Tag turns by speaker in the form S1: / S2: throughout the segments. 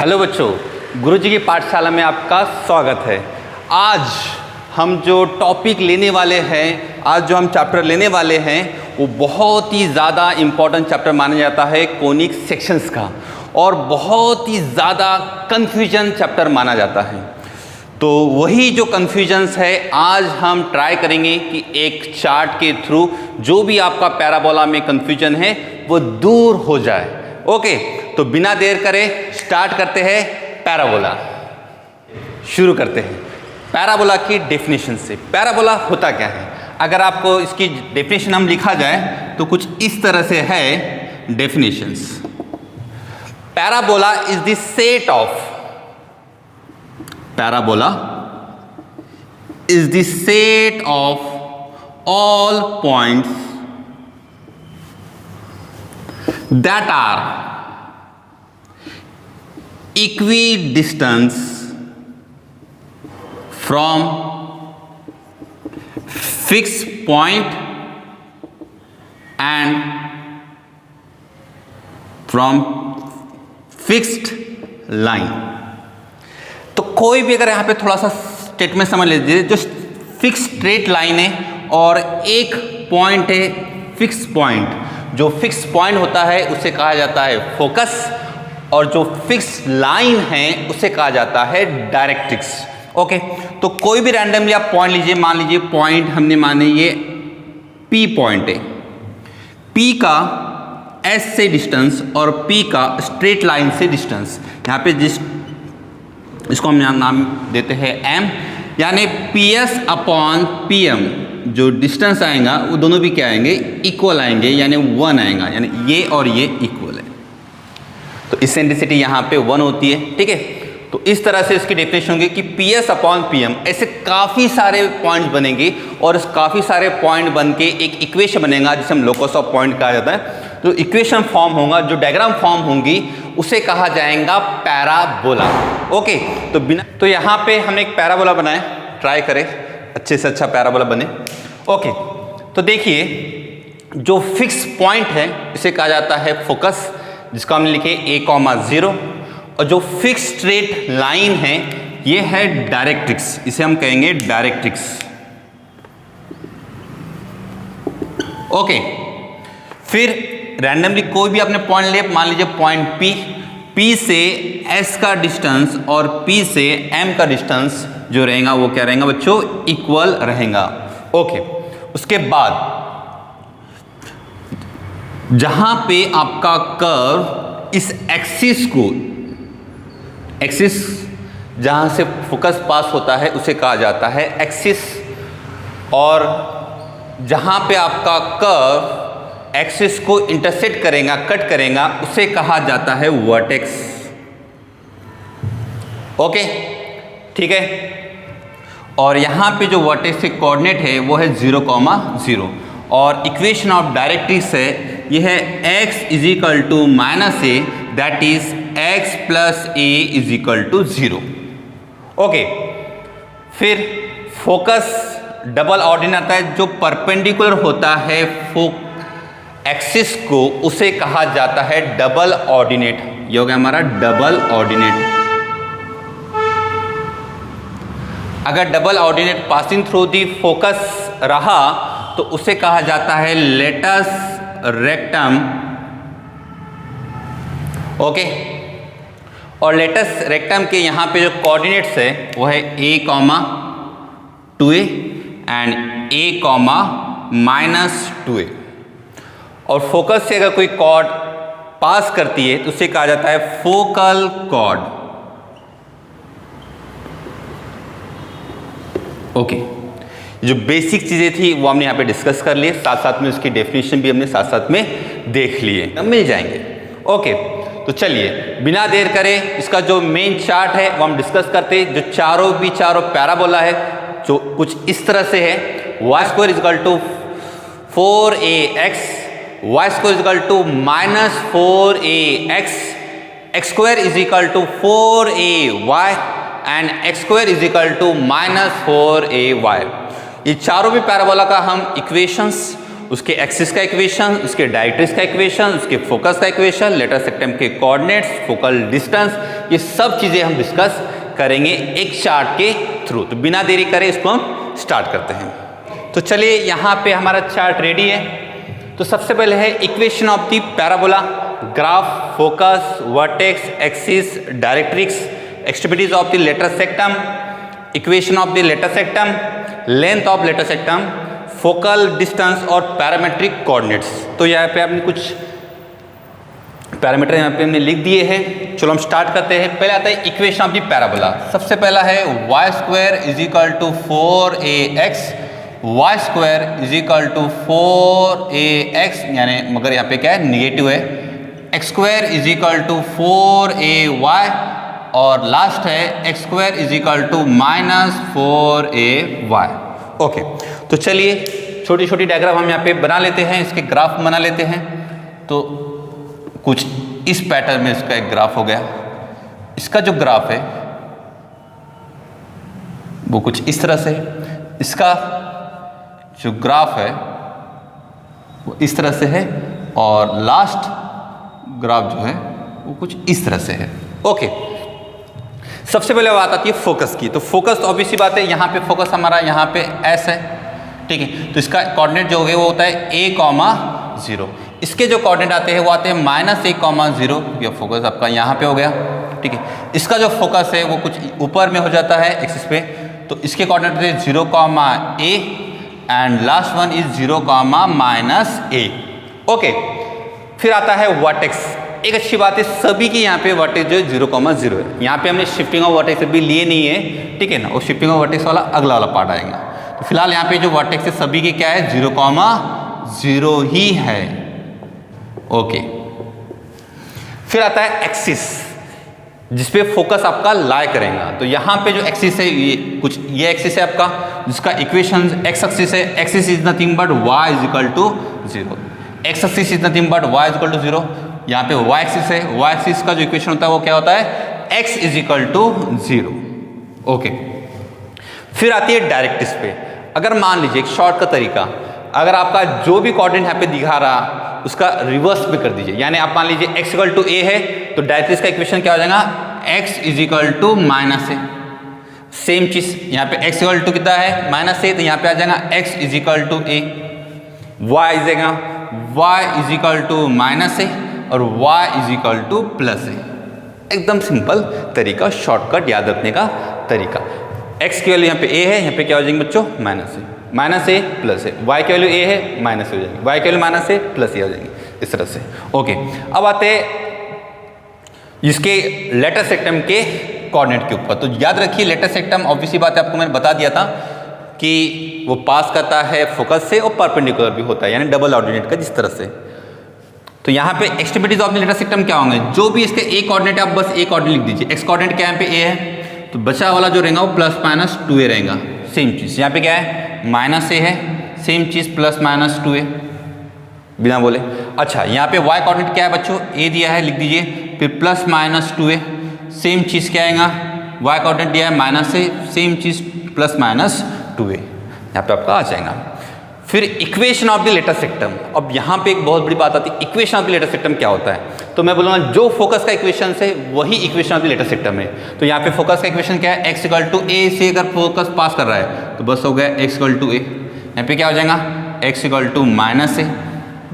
S1: Hello बच्चों, गुरुजी की पाठशाला में आपका स्वागत है। आज हम जो टॉपिक लेने वाले हैं, आज जो हम चैप्टर लेने वाले हैं वो बहुत ही ज़्यादा इम्पॉर्टेंट चैप्टर माना जाता है कोनिक सेक्शंस का, और बहुत ही ज़्यादा कन्फ्यूजन चैप्टर माना जाता है। तो वही जो कन्फ्यूजन्स है आज हम ट्राई करेंगे कि एक चार्ट के थ्रू जो भी आपका पैराबोला में कन्फ्यूजन है वो दूर हो जाए। ओके, तो बिना देर करे स्टार्ट करते हैं पैराबोला। शुरू करते हैं पैराबोला की डेफिनेशन से। पैराबोला होता क्या है? अगर आपको इसकी डेफिनेशन हम लिखा जाए तो कुछ इस तरह से है definitions. Parabola is the set of Parabola is the set of all points that are equidistant from fixed point and from fixed line। तो कोई भी अगर यहाँ पे थोड़ा सा स्टेटमेंट समझ लीजिए, जो फिक्स स्ट्रेट लाइन है और एक पॉइंट है फिक्स पॉइंट। जो फिक्स पॉइंट होता है उसे कहा जाता है फोकस, और जो फिक्स लाइन है उसे कहा जाता है डायरेक्ट्रिक्स। ओके, तो कोई भी रैंडमली आप पॉइंट लीजिए, मान लीजिए पॉइंट हमने माने ये P पॉइंट है, P का S से डिस्टेंस और P का स्ट्रेट लाइन से डिस्टेंस। यहाँ पे जिस इसको हम यहाँ नाम देते हैं m, यानी PS अपॉन PM जो डिस्टेंस आएगा वो दोनों भी क्या आएंगे? इक्वल आएंगे, यानी 1 आएगा, यानी ये और ये इक्वल है। तो इसेंट्रिसिटी यहाँ पे 1 होती है। ठीक है, तो इस तरह से इसकी डेफिनेशन होगी कि PS अपॉन PM। ऐसे काफ़ी सारे पॉइंट्स बनेंगे और इस काफ़ी सारे पॉइंट बन के एक इक्वेशन बनेगा जिसे हम लोकस ऑफ पॉइंट कहा जाता है। तो इक्वेशन फॉर्म होगा, जो डायग्राम फॉर्म होंगी उसे कहा जाएगा पैराबोला। ओके, तो यहाँ पे हमने एक पैराबोला बनाया, ट्राई करें अच्छे से अच्छा पैराबोला बने। ओके, तो देखिए जो फिक्स पॉइंट है इसे कहा जाता है फोकस, जिसका हमने लिखे A,0, और जो फिक्स स्ट्रेट लाइन है ये है डायरेक्ट्रिक्स, इसे हम कहेंगे डायरेक्ट्रिक्स। ओके, फिर रैंडमली कोई भी आपने पॉइंट लिया, मान लीजिए पॉइंट P से S का डिस्टेंस और P से M का डिस्टेंस जो रहेगा वो क्या रहेगा बच्चों? इक्वल रहेगा। ओके, उसके बाद जहां पे आपका कर्व इस एक्सिस जहां से फोकस पास होता है उसे कहा जाता है एक्सिस, और जहां पे आपका कर्व एक्सिस को इंटरसेक्ट करेगा, कट करेगा, उसे कहा जाता है वर्टेक्स। ओके, ठीक है, और यहाँ पे जो वर्टेक्स के कोऑर्डिनेट है वो है 0,0, और इक्वेशन ऑफ डायरेक्ट्रिक्स है ये है x is equal to minus a, that is x plus a is equal to 0। Okay, फिर फोकस डबल ऑर्डिनेट आता है, जो परपेंडिकुलर होता है एक्सिस को उसे कहा जाता है डबल ऑर्डिनेट। ये हो गया हमारा डबल ऑर्डिनेट। अगर double ordinate passing through the focus रहा तो उसे कहा जाता है लेटस रेक्टम। ओके, और लेटस रेक्टम के यहाँ पे जो कोऑर्डिनेट्स है वो है A,2a एंड A,-2a, और फोकस से अगर कोई कॉर्ड पास करती है तो उसे कहा जाता है फोकल कॉर्ड। ओके, जो बेसिक चीज़ें थी वो हमने यहाँ पे डिस्कस कर लिए, साथ साथ में उसकी डेफिनेशन भी हमने साथ साथ में देख लिए, मिल जाएंगे। ओके, तो चलिए बिना देर करे इसका जो मेन चार्ट है वो हम डिस्कस करते हैं। जो चारों पैराबोला है जो कुछ इस तरह से है, y² is equal to 4ax, y² is equal to -4ax, x² is equal to 4ay and x² is equal to -4ay। ये चारों भी पैराबोला का हम इक्वेशंस उसके एक्सिस का इक्वेशन, उसके डायरेक्ट्रिक्स का इक्वेशन, उसके फोकस का इक्वेशन, लेटर सेक्टम के कोऑर्डिनेट्स, फोकल डिस्टेंस, ये सब चीज़ें हम डिस्कस करेंगे एक चार्ट के थ्रू। तो बिना देरी करे इसको हम स्टार्ट करते हैं। तो चलिए यहाँ पे हमारा चार्ट रेडी है। तो सबसे पहले है equation of the parabola, graph, focus, vertex, axis, directrix, extremities of the letter सेक्टम, equation of the letter सेक्टम, length of letter सेक्टम, focal distance और पैरामेट्रिक कोऑर्डिनेट्स। तो यहाँ पे आपने कुछ पैरामीटर यहाँ पे हमने लिख दिए हैं। चलो हम स्टार्ट करते हैं। पहले आता है इक्वेशन ऑफ द पैराबोला। सबसे पहला है y square is equal to 4ax, y square is equal to 4ax, यानी मगर यहाँ पे क्या है, निगेटिव है। x square is equal to 4ay और लास्ट है x square is equal to minus 4ay। Okay, तो चलिए छोटी छोटी डायग्राम हम यहाँ पे बना लेते हैं, इसके ग्राफ बना लेते हैं। तो कुछ इस पैटर्न में इसका एक ग्राफ हो गया। इसका जो ग्राफ है वो कुछ इस तरह से है, इसका जो ग्राफ है वो इस तरह से है और लास्ट ग्राफ जो है वो कुछ इस तरह से है। ओके, सबसे पहले बात आती है फोकस की। तो फोकस तो ऑब्वियसली बात है, यहाँ पे फोकस हमारा यहाँ पे S है, ठीक है। तो इसका कोऑर्डिनेट जो है वो होता है a,0। इसके जो कोऑर्डिनेट आते हैं वो आते हैं -a,0। ये फोकस आपका यहाँ पे हो गया, ठीक है। इसका जो फोकस है वो कुछ ऊपर में हो जाता है एक्सिस पे, तो इसके कोऑर्डिनेट होते हैं 0,a and last one is 0,-a। Okay, फिर आता है वर्टेक्स। एक अच्छी बात है, सभी की यहाँ पे वर्टेक्स जो है 0,0 है। यहाँ पे हमने शिफ्टिंग ऑफ वर्टेक्स भी लिए नहीं है, ठीक है ना। और शिफ्टिंग ऑफ वर्टेक्स वाला अगला वाला पार्ट आएगा। तो फिलहाल यहाँ पे जो वर्टेक्स है सभी के क्या है, 0,0 ही है। ओके, फिर आता है एक्सिस, जिसपे फोकस आपका लाई करेगा। तो यहाँ पे जो एक्सिस है ये एक्सिस है आपका, जिसका इक्वेशन एक्स एक्सिस है। Axis is nothing but y is equal to 0। X axis is nothing but y is equal to 0। यहाँ पे y एक्सिस है, y एक्सिस का जो इक्वेशन होता है वो क्या होता है, x is equal to 0। Okay, फिर आती है डायरेक्ट्रिक्स पे। अगर मान लीजिए एक शॉर्ट का तरीका, अगर आपका जो भी कोऑर्डिनेट यहाँ पे दिखा रहा उसका रिवर्स भी कर दीजिए। यानी आप मान लीजिए x इक्वल टू a है, तो डायरेक्ट्रिक्स का इक्वेशन क्या हो जाएगा, x is equal to -a। Same चीज यहाँ पे x इक्वल टू कितना है, -a, तो यहाँ पे आ जाएगा x is equal to a। y is जाएगा y is equal to -a और y is equal to +a। एकदम सिंपल तरीका, शॉर्टकट याद रखने का तरीका। x की वैल्यू यहाँ पे a है, यहाँ पे क्या हो जाएंगे बच्चों, -a +a। y की वैल्यू a है, -a हो जाएंगे, y की वैल्यू -a +a हो जाएंगे, इस तरह से। ओके, अब आते इसके लेटर सेक्टम के कोऑर्डिनेट के ऊपर। तो याद रखिए लेटर सेक्टम ऑब्वियसली बात है, आपको मैंने बता दिया था कि वो पास करता है फोकस से और परपेंडिकुलर भी होता है, यानी डबल ऑर्डिनेट का जिस तरह से। तो यहाँ पे एक्सट्रीमिटीज ऑफ द लेटर सेक्टम क्या होंगे, जो भी इसके a कोऑर्डिनेट है आप बस a कोऑर्डिनेट लिख दीजिए। x कोऑर्डिनेट क्या यहाँ पे a है, तो बचा वाला जो रहेगा वो +-2a रहेगा। सेम चीज़ यहाँ पे क्या है, -a है, सेम चीज़ +-2a बिना बोले। अच्छा, यहाँ पे y कोऑर्डिनेट क्या है बच्चों, a दिया है, लिख दीजिए, फिर +-2a। सेम चीज़ क्या आएगा, y कोऑर्डिनेट दिया है -a, सेम चीज़ +-2a, यहाँ पे आपका आ जाएगा। फिर इक्वेशन ऑफ द लेटर सेक्टम। अब यहाँ पे एक बहुत बड़ी बात आती है, इक्वेशन ऑफ द लेटर सेक्टम क्या होता है। तो मैं बोलूँगा जो फोकस का इक्वेशन है वही इक्वेशन ऑफ द लेटर सेक्टम है। तो यहाँ पे फोकस का इक्वेशन क्या है, x इक्वल टू a से अगर फोकस पास कर रहा है तो बस हो गया x इक्वल टू a। यहाँ पे क्या हो जाएगा, x इक्वल टू -a।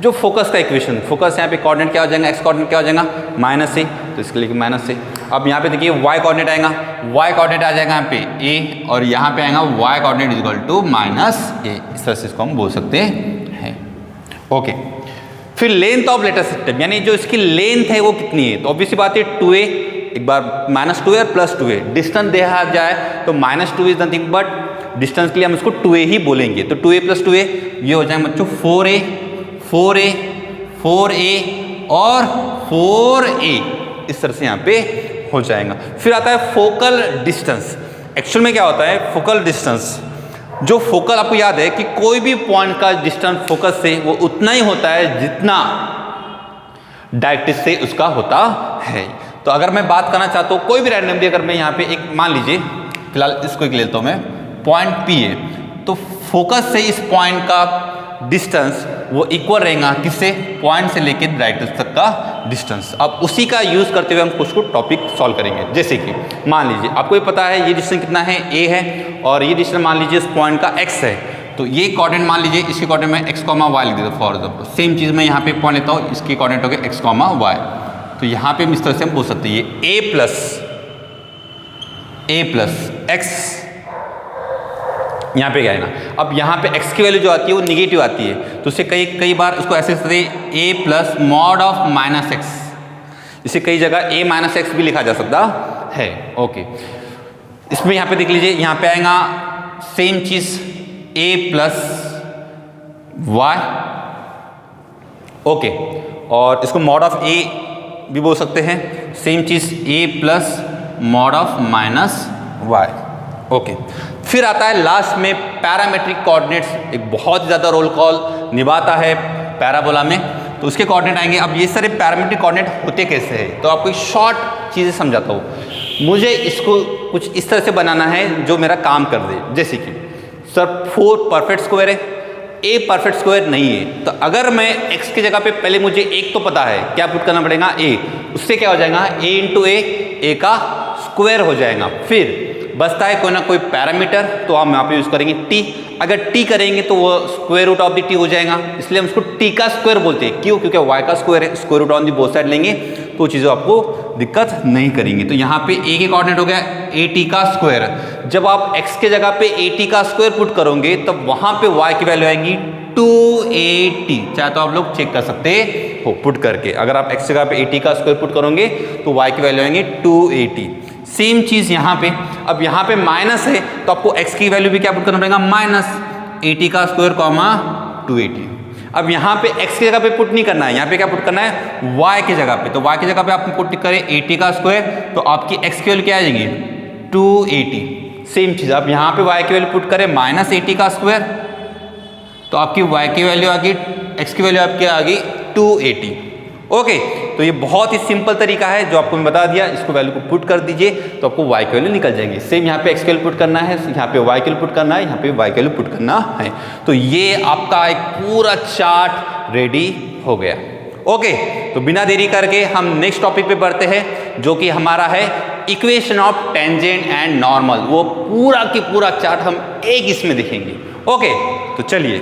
S1: जो फोकस का इक्वेशन, फोकस यहाँ पे कोऑर्डिनेट क्या हो जाएगा, x कोऑर्डिनेट क्या हो जाएगा, -a, तो इसके लिए -a। अब यहाँ पे देखिए y कोऑर्डिनेट आएगा, y कोऑर्डिनेट आ जाएगा यहाँ पे a और यहाँ पे आएगा y coordinate equal to -a। इस तरह से इसको हम बोल सकते हैं। ओके, फिर लेंथ ऑफ लेटर सेक्टम, यानी जो इसकी लेंथ है वो कितनी है। तो ऑब्वियसली बात है 2a, एक बार -2a और +2a। डिस्टेंस देखा जाए तो -2 इज नथिंग बट डिस्टेंस के लिए हम इसको 2a ही बोलेंगे। तो 2a + 2a ये हो जाएगा बच्चों 4a, 4a, 4a और 4a, इस तरह से यहाँ पे हो जाएगा। फिर आता है फोकल डिस्टेंस। एक्चुअल में क्या होता है, फोकल डिस्टेंस, जो फोकल आपको याद है कि कोई भी पॉइंट का डिस्टेंस फोकस से वो उतना ही होता है जितना डायरेक्ट्रिक्स से उसका होता है। तो अगर मैं बात करना चाहता हूँ कोई भी रैंडमली, अगर मैं यहाँ पे एक मान लीजिए फिलहाल इसको एक लेता हूँ मैं, पॉइंट P है, तो फोकस से इस पॉइंट का डिस्टेंस वो इक्वल रहेगा किससे, पॉइंट से लेकर डायरेक्ट्रिक्स तक का डिस्टेंस। अब उसी का यूज़ करते हुए हम कुछ टॉपिक सॉल्व करेंगे। जैसे कि मान लीजिए आपको ये पता है ये डिस्टेंस कितना है, a है, और ये डिस्टेंस मान लीजिए इस पॉइंट का x है, तो ये कोऑर्डिनेट मान लीजिए इसके कोऑर्डिनेट में x, y लिख देता हूँ फॉर एग्जाम्पल। सेम चीज़ मैं यहाँ पे पॉइंट लेता हूँ, इसके कोऑर्डिनेट हो गया x, y। तो यहाँ पे इस तरह से हम पूछ सकते हैं ये a प्लस x यहाँ पे क्या है ना। अब यहाँ पे x की वैल्यू जो आती है वो निगेटिव आती है, तो उसे कई बार उसको ऐसे a plus mod of minus x, इसे कई जगह a माइनस एक्स भी लिखा जा सकता है। ओके, इसमें यहाँ पे देख लीजिए, यहाँ पे आएगा सेम चीज़ a प्लस वाई। ओके, और इसको मॉड ऑफ a भी बोल सकते हैं, सेम चीज़ a plus mod of minus y. Okay, फिर आता है लास्ट में पैरामेट्रिक कोऑर्डिनेट्स, एक बहुत ज़्यादा रोल कॉल निभाता है पैराबोला में। तो उसके कोऑर्डिनेट आएंगे। अब ये सारे पैरामेट्रिक कोऑर्डिनेट होते कैसे हैं, तो आपको शॉर्ट चीज़ें समझाता हूँ। मुझे इसको कुछ इस तरह से बनाना है जो मेरा काम कर दे। जैसे कि सर 4 परफेक्ट स्क्वायर है, a परफेक्ट स्क्वायर नहीं है, तो अगर मैं x की जगह पे पहले मुझे एक तो पता है, क्या पुट करना पड़ेगा a, उससे क्या हो जाएगा a इंटू a का स्क्वायर हो जाएगा। फिर बचता है कोई ना कोई पैरामीटर, तो हम यहाँ पे यूज़ करेंगे t। अगर t करेंगे तो वो square root of the t हो जाएगा, इसलिए हम उसको t का स्क्वायर बोलते हैं। क्यों? क्योंकि y का स्क्वायर है, square root on the both side लेंगे तो चीज़ें आपको दिक्कत नहीं करेंगी। तो यहाँ पे a के कोऑर्डिनेट हो गया at का स्क्वायर। जब आप x के जगह पे at का स्क्वायर पुट करोगे तब वहाँ पे y की वैल्यू आएगी 2at। चाहे तो आप लोग चेक कर सकते हो पुट करके, अगर आप x जगह पे at का स्क्वायर पुट करोगे तो y की वैल्यू आएंगे 2at। सेम चीज़ यहाँ पे, अब यहाँ पे माइनस है तो आपको x की वैल्यू भी क्या पुट करना पड़ेगा, माइनस at का स्क्वायर कॉमा 2at। अब यहाँ पे x की जगह पे पुट नहीं करना है, यहाँ पे क्या पुट करना है, y की जगह पे। तो y की जगह पे आप पुट करें at का स्क्वायर, तो आपकी x की वैल्यू क्या आ जाएगी 2at। सेम चीज़ अब यहाँ पे y की वैल्यू पुट करें माइनस at का स्क्वायर, तो आपकी y की वैल्यू आ गई, x की वैल्यू आपकी आ गई 2at। ओके, तो ये बहुत ही सिंपल तरीका है जो आपको मैं बता दिया। इसको वैल्यू को पुट कर दीजिए तो आपको y की वैल्यू निकल जाएगी। सेम यहाँ पे x की वैल्यू पुट करना है, यहाँ पे y की वैल्यू पुट करना है, यहाँ पे y की वैल्यू पुट करना है। तो ये आपका एक पूरा चार्ट रेडी हो गया। ओके, तो बिना देरी करके हम नेक्स्ट टॉपिक पे बढ़ते हैं जो कि हमारा है equation of tangent and normal. वो पूरा की पूरा चार्ट हम एक इसमें देखेंगे। ओके, तो चलिए।